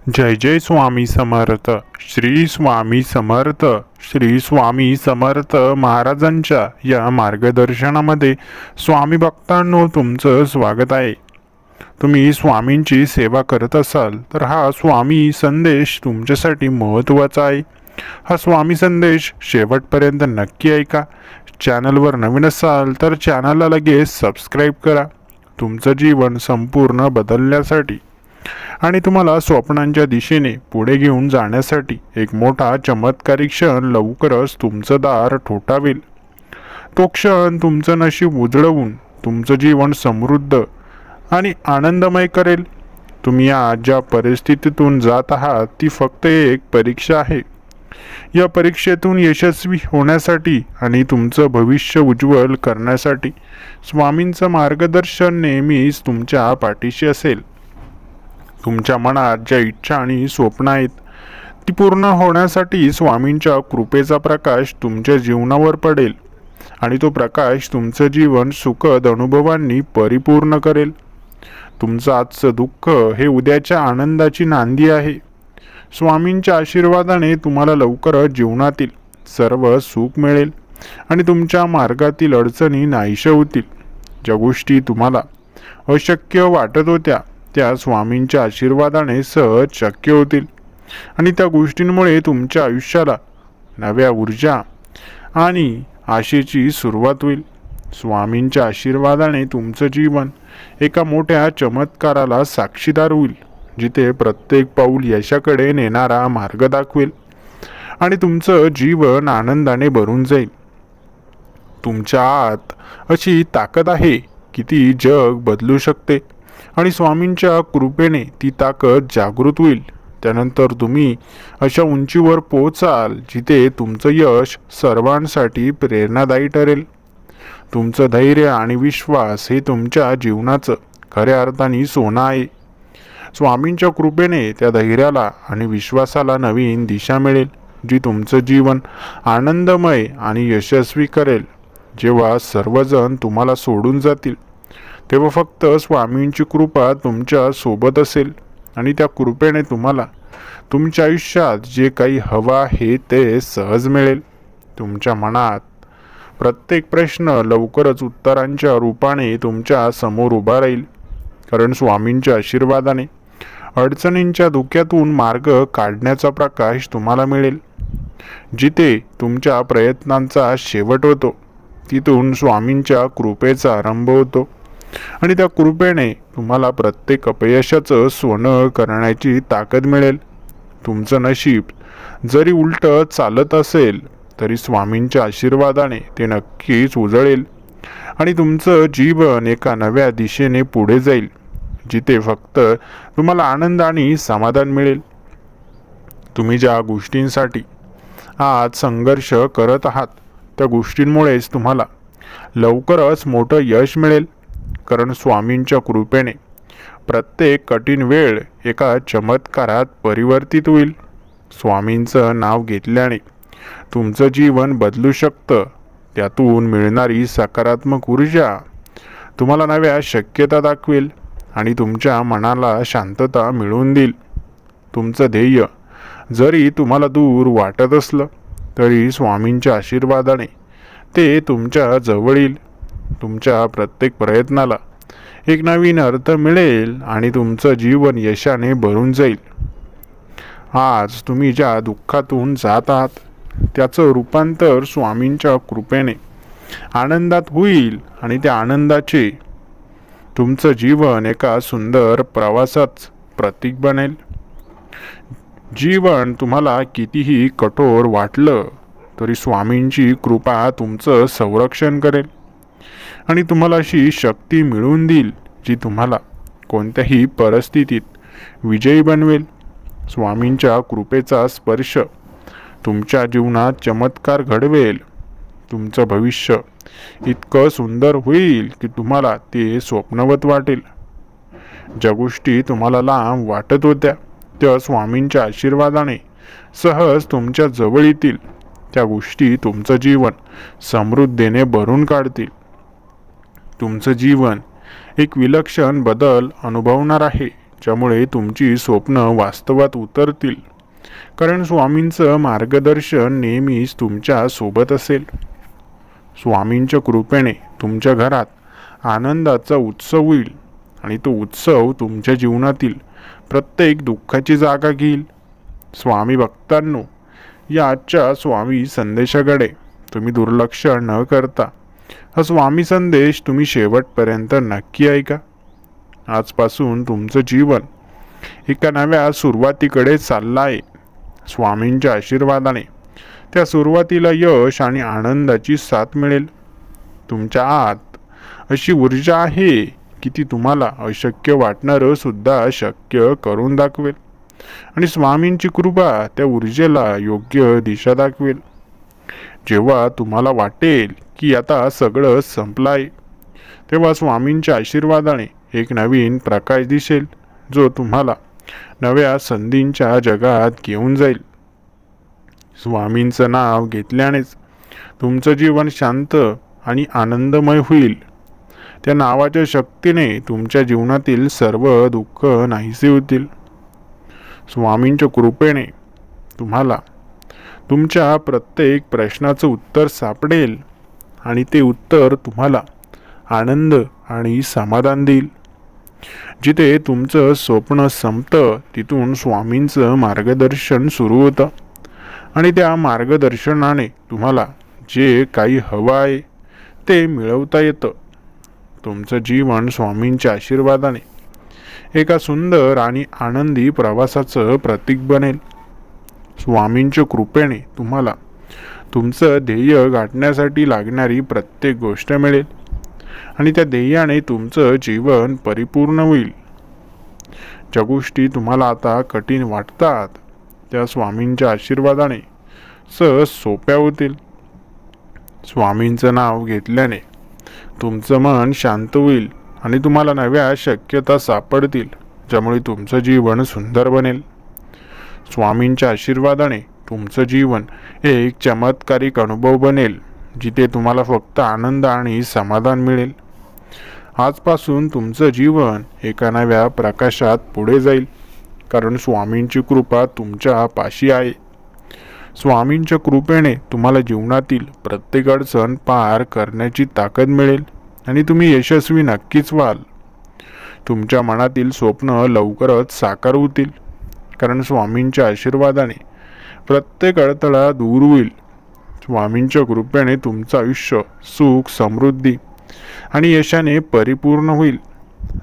जय जय स्वामी समर्थ. श्री स्वामी समर्थ. श्री स्वामी समर्थ महाराजांच्या या मार्गदर्शनामध्ये स्वामी भक्तांनो तुमचं स्वागत आहे. तुम्ही स्वामींची सेवा करत असाल तर हा स्वामी संदेश तुमच्यासाठी महत्त्वाचा आहे. हा स्वामी संदेश शेवटपर्यंत नक्की ऐका. चॅनलवर नवीन असाल तर चॅनलला लगेच सबस्क्राईब करा. तुमचं जीवन संपूर्ण बदलण्यासाठी आणि तुम्हाला स्वप्नांच्या दिशेने पुढे घेऊन जाण्यासाठी एक मोठा चमत्कारी क्षण लवकरच तुमचं दार ठोठावेल. तो क्षण तुमचं नशीब उजळवून तुमचं जीवन समृद्ध आणि आनंदमय करेल. तुम्ही आज ज्या परिस्थितीतून जात आहात ती फक्त एक परीक्षा आहे. या परीक्षेतून यशस्वी होण्यासाठी आणि तुमचं भविष्य उज्ज्वल करण्यासाठी स्वामींचं मार्गदर्शन नेहमीच तुमच्या पाठीशी असेल. तुमच्या मनात ज्या इच्छा आणि स्वप्न आहेत ती पूर्ण होण्यासाठी स्वामींच्या कृपेचा प्रकाश तुमच्या जीवनावर पडेल आणि तो प्रकाश तुमचं जीवन सुखद अनुभवांनी परिपूर्ण करेल. तुमचं आजचं दुःख हे उद्याच्या आनंदाची नांदी आहे. स्वामींच्या आशीर्वादाने तुम्हाला लवकरच जीवनातील सर्व सुख मिळेल आणि तुमच्या मार्गातील अडचणी नाहीशा होतील. ज्या गोष्टी तुम्हाला अशक्य वाटत होत्या त्या स्वामींच्या आशीर्वादाने सहज शक्य होतील आणि त्या गोष्टींमुळे तुमच्या आयुष्याला नव्या ऊर्जा आणि आशेची सुरुवात होईल. स्वामींच्या आशीर्वादाने तुमचं जीवन एका मोठ्या चमत्काराला साक्षीदार होईल, जिथे प्रत्येक पाऊल यशाकडे नेणारा मार्ग दाखवेल आणि तुमचं जीवन आनंदाने भरून जाईल. तुमच्या आत अशी ताकद आहे की ती जग बदलू शकते आणि स्वामींच्या कृपेने ती ताकद जागृत होईल. त्यानंतर तुम्ही अशा उंचीवर पोहोचाल जिथे तुमचं यश सर्वांसाठी प्रेरणादायी ठरेल. तुमचं धैर्य आणि विश्वास हे तुमच्या जीवनाचं खऱ्या अर्थाने सोनं आहे. स्वामींच्या कृपेने त्या धैर्याला आणि विश्वासाला नवीन दिशा मिळेल, जी तुमचं जीवन आनंदमय आणि यशस्वी करेल. जेव्हा सर्वजण तुम्हाला सोडून जातील तेव्हा फक्त स्वामींची कृपा तुमच्या सोबत असेल आणि त्या कृपेने तुम्हाला तुमच्या आयुष्यात जे काही हवं आहे ते सहज मिळेल. तुमच्या मनात प्रत्येक प्रश्न लवकरच उत्तरांच्या रूपाने तुमच्या समोर उभा राहील, कारण स्वामींच्या आशीर्वादाने अडचणींच्या धोक्यातून मार्ग काढण्याचा प्रकाश तुम्हाला मिळेल. जिथे तुमच्या प्रयत्नांचा शेवट होतो तिथून स्वामींच्या कृपेचा आरंभ होतो आणि त्या कृपेने तुम्हाला प्रत्येक अपयशाचं सोनं करण्याची ताकद मिळेल. तुमचं नशीब जरी उलट चालत असेल तरी स्वामींच्या आशीर्वादाने ते नक्कीच उजळेल आणि तुमचं जीवन एका नव्या दिशेने पुढे जाईल, जिथे फक्त तुम्हाला आनंद आणि समाधान मिळेल. तुम्ही ज्या गोष्टींसाठी आज संघर्ष करत आहात त्या गोष्टींमुळेच तुम्हाला लवकरच मोठं यश मिळेल, कारण स्वामींच्या कृपेने प्रत्येक कठीण वेळ एका चमत्कारात परिवर्तित होईल. स्वामींचं नाव घेतल्याने तुमचं जीवन बदलू शकतं. त्यातून मिळणारी सकारात्मक ऊर्जा तुम्हाला नव्या शक्यता दाखवेल आणि तुमच्या मनाला शांतता मिळवून देईल. तुमचं ध्येय जरी तुम्हाला दूर वाटत असलं तरी स्वामींच्या आशीर्वादाने ते तुमच्या जवळ येईल. तुमच्या प्रत्येक प्रयत्नाला एक नवीन अर्थ मिळेल आणि तुमचं जीवन यशाने भरून जाईल. आज तुम्ही ज्या दुःखातून जात आहात त्याचं रूपांतर स्वामींच्या कृपेने आनंदात होईल आणि त्या आनंदाचे तुमचं जीवन एका सुंदर प्रवासात प्रतीक बनेल. जीवन तुम्हाला कितीही कठोर वाटलं तरी स्वामींची कृपा तुमचं संरक्षण करेल आणि तुम्हाला अशी शक्ती मिळवून देईल जी तुम्हाला कोणत्याही परिस्थितीत विजयी बनवेल. स्वामींच्या कृपेचा स्पर्श तुमच्या जीवनात चमत्कार घडवेल. तुमचं भविष्य इतकं सुंदर होईल की तुम्हाला ते स्वप्नवत वाटेल. ज्या गोष्टी तुम्हाला लांब वाटत होत्या त्या स्वामींच्या आशीर्वादाने सहज तुमच्या जवळ येतील. त्या गोष्टी तुमचं जीवन समृद्धीने भरून काढतील. तुमचं जीवन एक विलक्षण बदल अनुभवणार आहे, ज्यामुळे तुमची स्वप्न वास्तवात उतरतील. कारण स्वामींचं मार्गदर्शन नेहमीच तुमच्या सोबत असेल. स्वामींच्या कृपेने तुमच्या घरात आनंदाचा उत्सव होईल आणि तो उत्सव तुमच्या जीवनातील प्रत्येक दुःखाची जागा घेईल. स्वामी भक्तांनो, या आजच्या स्वामी संदेशाकडे तुम्ही दुर्लक्ष न करता हा स्वामी संदेश तुम्ही शेवटपर्यंत नक्की ऐका. आजपासून तुमचं जीवन एका नव्या सुरुवातीकडे चाललं आहे. स्वामींच्या आशीर्वादाने त्या सुरुवातीला यश आणि आनंदाची साथ मिळेल. तुमच्या आत अशी ऊर्जा आहे की ती तुम्हाला अशक्य वाटणारं सुद्धा शक्य करून दाखवेल आणि स्वामींची कृपा त्या ऊर्जेला योग्य दिशा दाखवेल. जेव्हा तुम्हाला वाटेल की आता सगळं संपलं आहे, तेव्हा स्वामींच्या आशीर्वादाने एक नवीन प्रकाश दिसेल, जो तुम्हाला नव्या संधींच्या जगात घेऊन जाईल. स्वामींचं नाव घेतल्यानेच तुमचं जीवन शांत आणि आनंदमय होईल. त्या नावाच्या शक्तीने तुमच्या जीवनातील सर्व दुःख नाहीसे होतील. स्वामींच्या कृपेने तुम्हाला तुमच्या प्रत्येक प्रश्नाचं उत्तर सापडेल आणि ते उत्तर तुम्हाला आनंद आणि समाधान देईल. जिथे तुमचं स्वप्न संपतं तिथून स्वामींचं मार्गदर्शन सुरू होतं आणि त्या मार्गदर्शनाने तुम्हाला जे काही हवं आहे ते मिळवता येतं. तुमचं जीवन स्वामींच्या आशीर्वादाने एका सुंदर आणि आनंदी प्रवासाचं प्रतीक बनेल. स्वामींच्या कृपेने तुम्हाला तुमचं ध्येय गाठण्यासाठी लागणारी प्रत्येक गोष्ट मिळेल आणि त्या ध्येयाने तुमचं जीवन परिपूर्ण होईल. ज्या गोष्टी तुम्हाला आता कठीण वाटतात त्या स्वामींच्या आशीर्वादाने सहज सोप्या होतील. स्वामींचं नाव घेतल्याने तुमचं मन शांत होईल आणि तुम्हाला नव्या शक्यता सापडतील, ज्यामुळे तुमचं जीवन सुंदर बनेल. स्वामींच्या आशीर्वादाने तुमचं जीवन एक चमत्कारिक अनुभव बनेल, जिथे तुम्हाला फक्त आनंद आणि समाधान मिळेल. आजपासून तुमचं जीवन एका नव्या प्रकाशात पुढे जाईल, कारण स्वामींची कृपा तुमच्या पाशी आहे. स्वामींच्या कृपेने तुम्हाला जीवनातील प्रत्येक अडचण पार करण्याची ताकद मिळेल आणि तुम्ही यशस्वी नक्कीच व्हाल. तुमच्या मनातील स्वप्न लवकरच साकार होतील, कारण स्वामींच्या आशीर्वादाने प्रत्येक अडथळा दूर होईल. स्वामींच्या कृपेने तुमचं आयुष्य सुख, समृद्धी आणि यशाने परिपूर्ण होईल.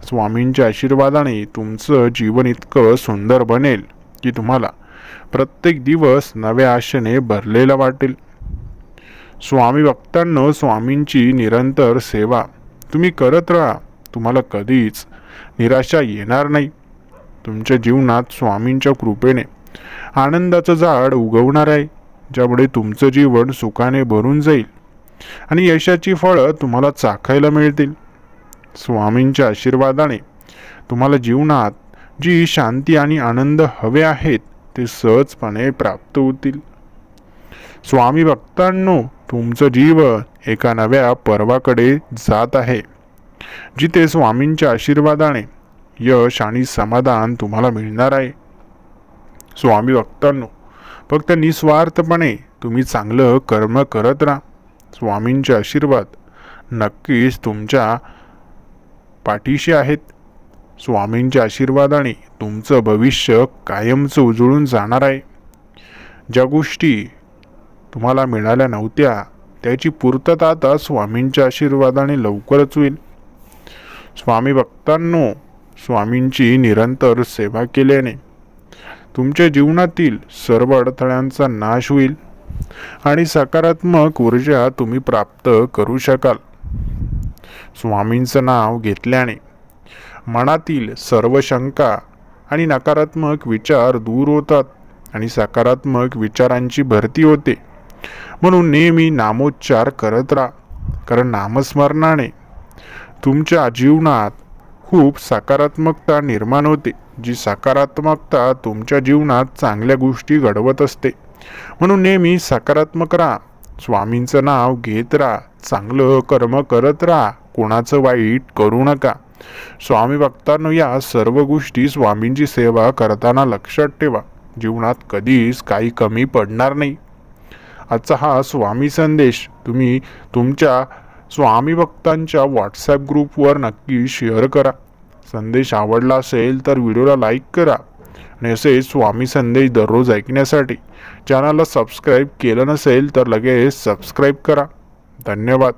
स्वामींच्या आशीर्वादाने तुमचं जीवन इतकं सुंदर बनेल की तुम्हाला प्रत्येक दिवस नव्या आशेने भरलेला वाटेल. स्वामी भक्तांनो, स्वामींची निरंतर सेवा तुम्ही करत राहा. तुम्हाला कधीच निराशा येणार नाही. तुमच्या जीवनात स्वामींच्या कृपेने आनंदाचं झाड उगवणार आहे, ज्यामुळे तुमचं जीवन सुखाने भरून जाईल आणि यशाची फळं तुम्हाला चाखायला मिळतील. स्वामींच्या आशीर्वादाने तुम्हाला जीवनात जी शांती आणि आनंद हवे आहेत ते सहजपणे प्राप्त होतील. स्वामी भक्तांनो, तुमचं जीवन एका नव्या पर्वाकडे जात आहे, जिथे स्वामींच्या आशीर्वादाने यश आणि समाधान तुम्हाला मिळणार आहे. स्वामी भक्तांनो, फक्त निस्वार्थपणे तुम्ही चांगलं कर्म करत राहा. स्वामींचे आशीर्वाद नक्कीच तुमच्या पाठीशी आहेत. स्वामींच्या आशीर्वादाने तुमचं भविष्य कायमचं उजळून जाणार आहे. ज्या गोष्टी तुम्हाला मिळाल्या नव्हत्या त्याची पूर्तता आता स्वामींच्या आशीर्वादाने लवकरच होईल. स्वामी भक्तांनो, स्वामींची निरंतर सेवा केल्याने तुमच्या जीवनातील सर्व अडथळ्यांचा नाश होईल आणि सकारात्मक ऊर्जा तुम्ही प्राप्त करू शकाल. स्वामींचं नाव घेतल्याने मनातील सर्व शंका आणि नकारात्मक विचार दूर होतात आणि सकारात्मक विचारांची भरती होते. म्हणून नेहमी नामोच्चार करत राहा, कारण नामस्मरणाने तुमच्या जीवनात खूप सकारात्मकता निर्माण होते. जी सकारात्मकता तुमच्या जीवनात चांगल्या गोष्टी घडवत असते. म्हणून नेहमी सकारात्मक राहा, स्वामींचं नाव घेत राहा, चांगलं कर्म करत राहा, कोणाचं वाईट करू नका स्वामी भक्तांनो, या सर्व गोष्टी स्वामींची सेवा करताना लक्षात ठेवा. जीवनात कधीच काही कमी पडणार नाही. आजचा हा स्वामी संदेश तुम्ही तुमच्या स्वामी भक्तांच्या व्हॉट्सॲप ग्रुपवर नक्की शेअर करा. संदेश आवडला असेल तर व्हिडिओला लाईक करा आणि असे स्वामी संदेश दररोज ऐकण्यासाठी चॅनलला सबस्क्राईब केलं नसेल तर लगेच सबस्क्राईब करा. धन्यवाद.